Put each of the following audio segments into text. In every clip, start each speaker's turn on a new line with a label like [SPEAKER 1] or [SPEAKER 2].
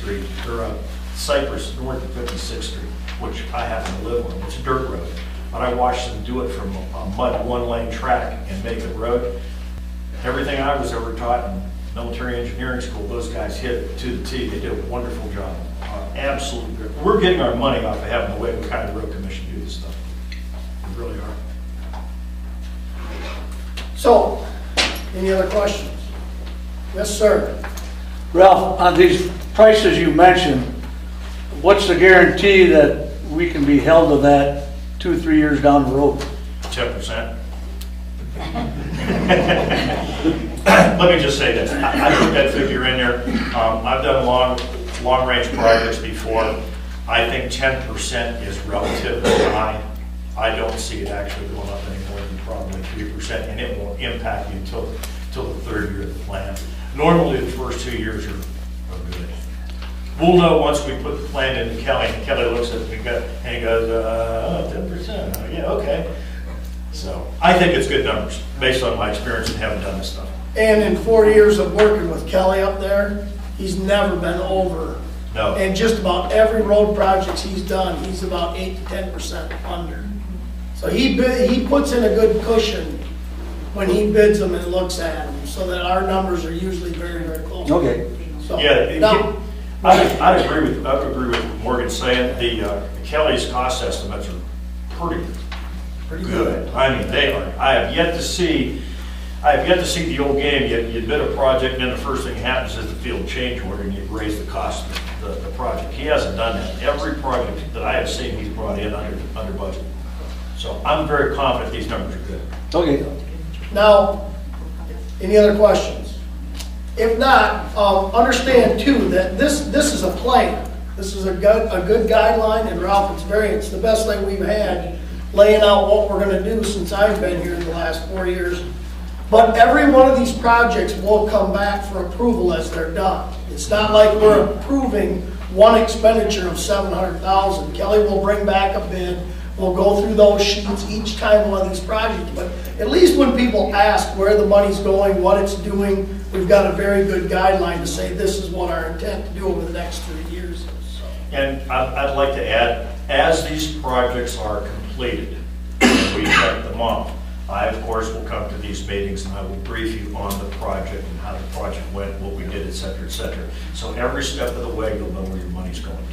[SPEAKER 1] Street, or Cypress, north of 56th Street, which I happen to live on. It's a dirt road. But I watched them do it from a mud one-lane track and make it road. Everything I was ever taught in military engineering school, those guys hit it to the T. They did a wonderful job. Absolutely great. We're getting our money off of having the Newaygo County Road Commission do this stuff. We really are.
[SPEAKER 2] So, any other questions? Yes, sir.
[SPEAKER 3] Ralph, on these prices you mentioned, what's the guarantee that we can be held to that 2-3 years down the road?
[SPEAKER 1] 10%. Let me just say this. I put that figure in there. I've done long-range projects before. I think 10% is relatively high. I don't see it actually going up any more than probably 3%, and it won't impact you until the third year of the plan. Normally, the first 2 years are good. We'll know once we put the plan into Kelly, and Kelly looks at it and he goes, 10%. Oh, yeah, okay. So I think it's good numbers based on my experience and having done this stuff.
[SPEAKER 2] And in 4 years of working with Kelly up there, he's never been over.
[SPEAKER 1] No.
[SPEAKER 2] And just about every road project he's done, he's about 8 to 10% under. So he puts in a good cushion when he bids them and looks at them, so that our numbers are usually very, very close.
[SPEAKER 3] Okay.
[SPEAKER 2] So,
[SPEAKER 1] Yeah,
[SPEAKER 2] now,
[SPEAKER 1] I agree with what Morgan's saying. The Kelly's cost estimates are pretty good. I mean, they are. I have yet to see the old game. You bid a project, and then the first thing that happens is the field change order, and you raise the cost of the project. He hasn't done that. Every project that I have seen, he's brought in under budget. So I'm very confident these numbers are good.
[SPEAKER 3] Okay.
[SPEAKER 2] now, any other questions? If not, understand too that this is a plan. This is a good guideline, and Ralph, it's the best thing we've had laying out what we're going to do since I've been here in the last 4 years. But every one of these projects will come back for approval as they're done. It's not like we're approving one expenditure of $700,000. Kelly will bring back a bid. We'll go through those sheets each time one of these projects. But at least when people ask where the money's going, what it's doing, we've got a very good guideline to say this is what our intent to do over the next 3 years is. So.
[SPEAKER 1] And I'd like to add, as these projects are completed, and we check them off, I, of course, will come to these meetings and I will brief you on the project and how the project went, what we did, et cetera, et cetera. So every step of the way, you'll know where your money's going to.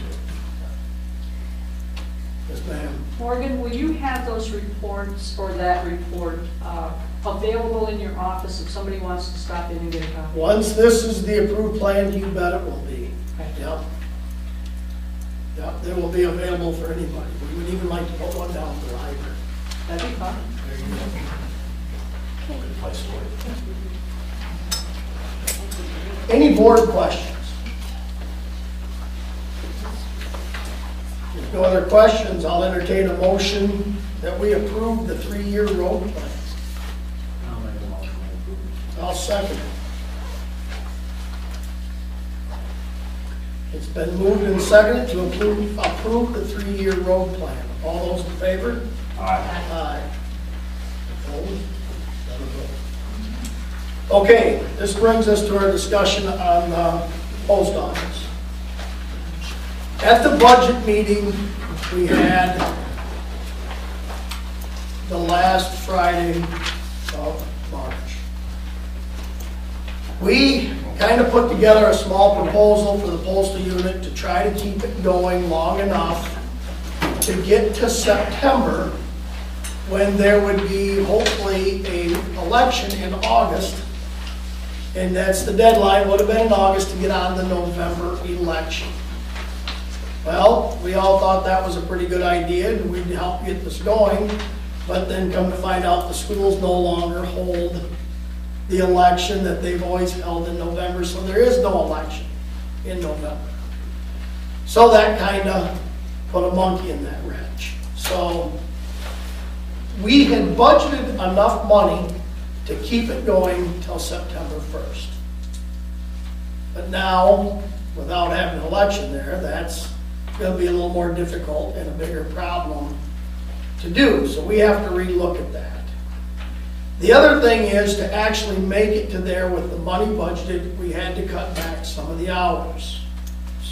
[SPEAKER 2] Yes, ma'am.
[SPEAKER 4] Morgan, will you have those reports or that report available in your office if somebody wants to stop in and get a copy?
[SPEAKER 2] Once this is the approved plan, you bet it will be.
[SPEAKER 4] Okay.
[SPEAKER 2] Yep. Yep, they will be available for anybody. We would even like to put one down at the library.
[SPEAKER 4] That'd be fun.
[SPEAKER 2] There you go.
[SPEAKER 1] Good place for it.
[SPEAKER 2] Any board questions? If no other questions, I'll entertain a motion that we approve the 3-year road plans.
[SPEAKER 5] I'll make a motion.
[SPEAKER 2] I'll second it. It's been moved and seconded to approve the 3-year road plan. All those in favor?
[SPEAKER 1] Aye.
[SPEAKER 2] Aye. Opposed? None opposed. Okay, this brings us to our discussion on the post office. At the budget meeting we had the last Friday of March, we kind of put together a small proposal for the postal unit to try to keep it going long enough to get to September, when there would be hopefully an election in August, and that's the deadline, would have been in August to get on the November election. Well, we all thought that was a pretty good idea and we'd help get this going, but then come to find out the schools no longer hold the election that they've always held in November, so there is no election in November. So that kind of put a monkey in that wrench. So we had budgeted enough money to keep it going till September 1st. But now, without having an election there, that's going to be a little more difficult and a bigger problem to do. So we have to relook at that. The other thing is to actually make it to there with the money budgeted, we had to cut back some of the hours.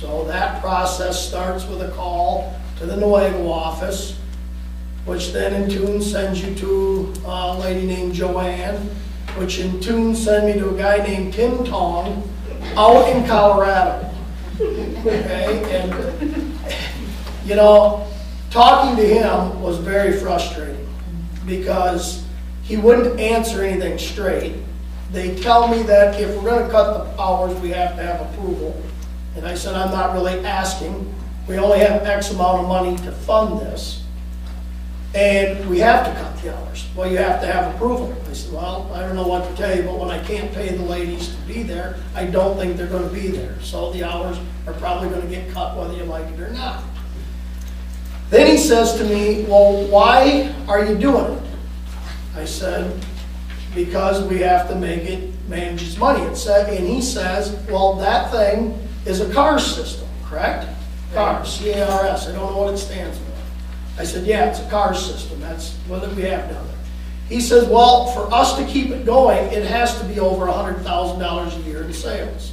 [SPEAKER 2] So that process starts with a call to the Newaygo office, which then in turn sends you to a lady named Joanne, which in turn send me to a guy named Tim Tong out in Colorado. Okay, and you know, talking to him was very frustrating because he wouldn't answer anything straight. They tell me that if we're going to cut the hours, we have to have approval. And I said, I'm not really asking. We only have X amount of money to fund this. And we have to cut the hours. Well, you have to have approval. I said, well, I don't know what to tell you, but when I can't pay the ladies to be there, I don't think they're going to be there. So the hours are probably going to get cut whether you like it or not. Then he says to me, well, why are you doing it? I said, because we have to make it manage his money. It said, and he says, well, that thing is a CARS system, correct? CARS, C-A-R-S, I don't know what it stands for. I said, yeah, it's a CARS system, that's what we have down there. He says, well, for us to keep it going, it has to be over $100,000 a year in sales.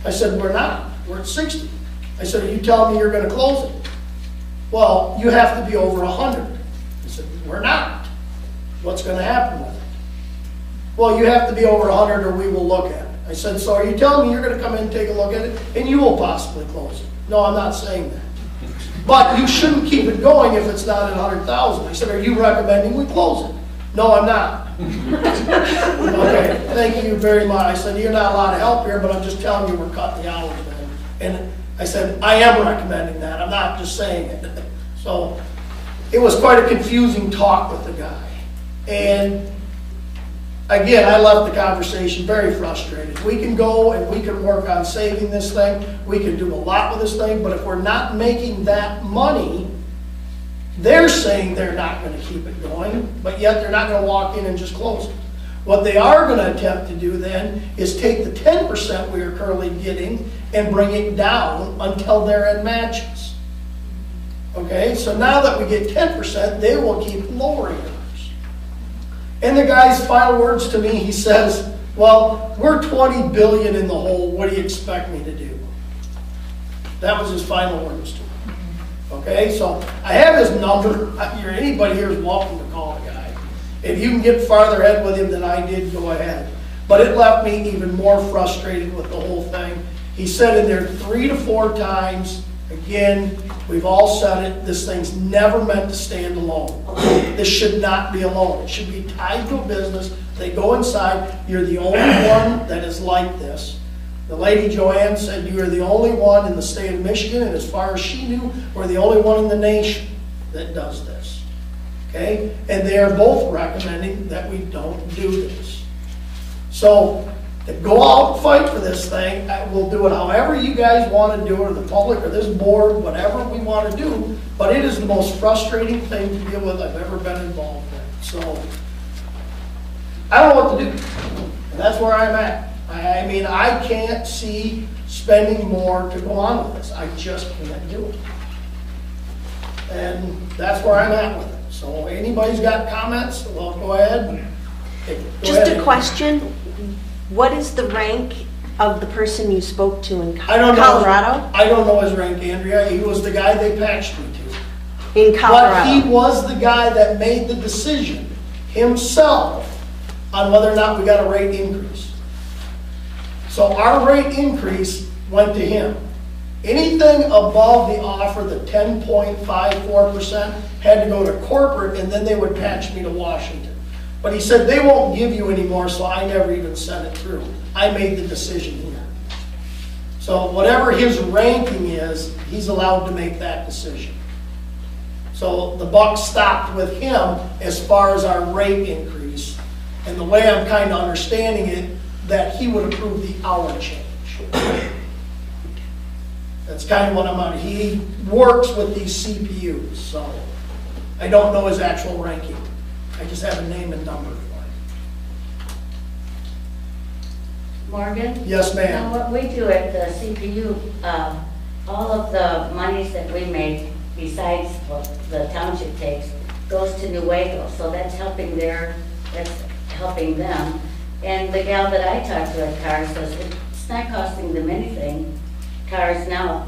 [SPEAKER 2] I said, we're not, we're at 60. I said, are you telling me you're gonna close it? Well, you have to be over 100. I said, we're not. What's gonna happen with it? Well, you have to be over 100 or we will look at it. I said, so are you telling me you're going to come in and take a look at it and you will possibly close it? No, I'm not saying that. But you shouldn't keep it going if it's not at 100,000. I said, are you recommending we close it? No, I'm not. Okay, thank you very much. I said, you're not allowed to help here, but I'm just telling you we're cutting the hours then. And I said, I am recommending that. I'm not just saying it. So it was quite a confusing talk with the guy. And again, I left the conversation very frustrated. We can go and we can work on saving this thing. We can do a lot with this thing, but if we're not making that money, they're saying they're not going to keep it going, but yet they're not going to walk in and just close it. What they are going to attempt to do then is take the 10% we are currently getting and bring it down until their end matches. Okay, so now that we get 10%, they will keep lowering it. And the guy's final words to me, he says, well, we're 20 billion in the hole. What do you expect me to do? That was his final words to me. Okay, so I have his number. Anybody here is welcome to call the guy. If you can get farther ahead with him than I did, go ahead. But it left me even more frustrated with the whole thing. He said in there 3 to 4 times, again, we've all said it, this thing's never meant to stand alone. This should not be alone. It should be tied to a business. They go inside. You're the only one that is like this. The lady Joanne said you are the only one in the state of Michigan, and as far as she knew, we're the only one in the nation that does this. Okay? And they are both recommending that we don't do this. So, to go out and fight for this thing, we'll do it however you guys want to do it, or the public, or this board, whatever we want to do, but it is the most frustrating thing to deal with I've ever been involved in. So, I don't know what to do. And that's where I'm at. I mean, I can't see spending more to go on with this. I just can't do it. And that's where I'm at with it. So, anybody's got comments, well, go ahead. Okay,
[SPEAKER 6] Just a question. What is the rank of the person you spoke to in Colorado?
[SPEAKER 2] I don't know his rank, Andrea. He was the guy they patched me to.
[SPEAKER 6] In Colorado.
[SPEAKER 2] But he was the guy that made the decision himself on whether or not we got a rate increase. So our rate increase went to him. Anything above the offer, the 10.54%, had to go to corporate, and then they would patch me to Washington. But he said, they won't give you any more, so I never even sent it through. I made the decision here. So whatever his ranking is, he's allowed to make that decision. So the buck stopped with him as far as our rate increase. And the way I'm kind of understanding it, that he would approve the hour change. That's kind of what I'm on. He works with these CPUs, so I don't know his actual ranking. I just have a name and number for it.
[SPEAKER 7] Morgan?
[SPEAKER 2] Yes, ma'am.
[SPEAKER 7] Now, what we do at the CPU, all of the monies that we make, besides what the township takes, goes to Newaygo. So that's helping them. And the gal that I talked to at CARS says it's not costing them anything. CARS now,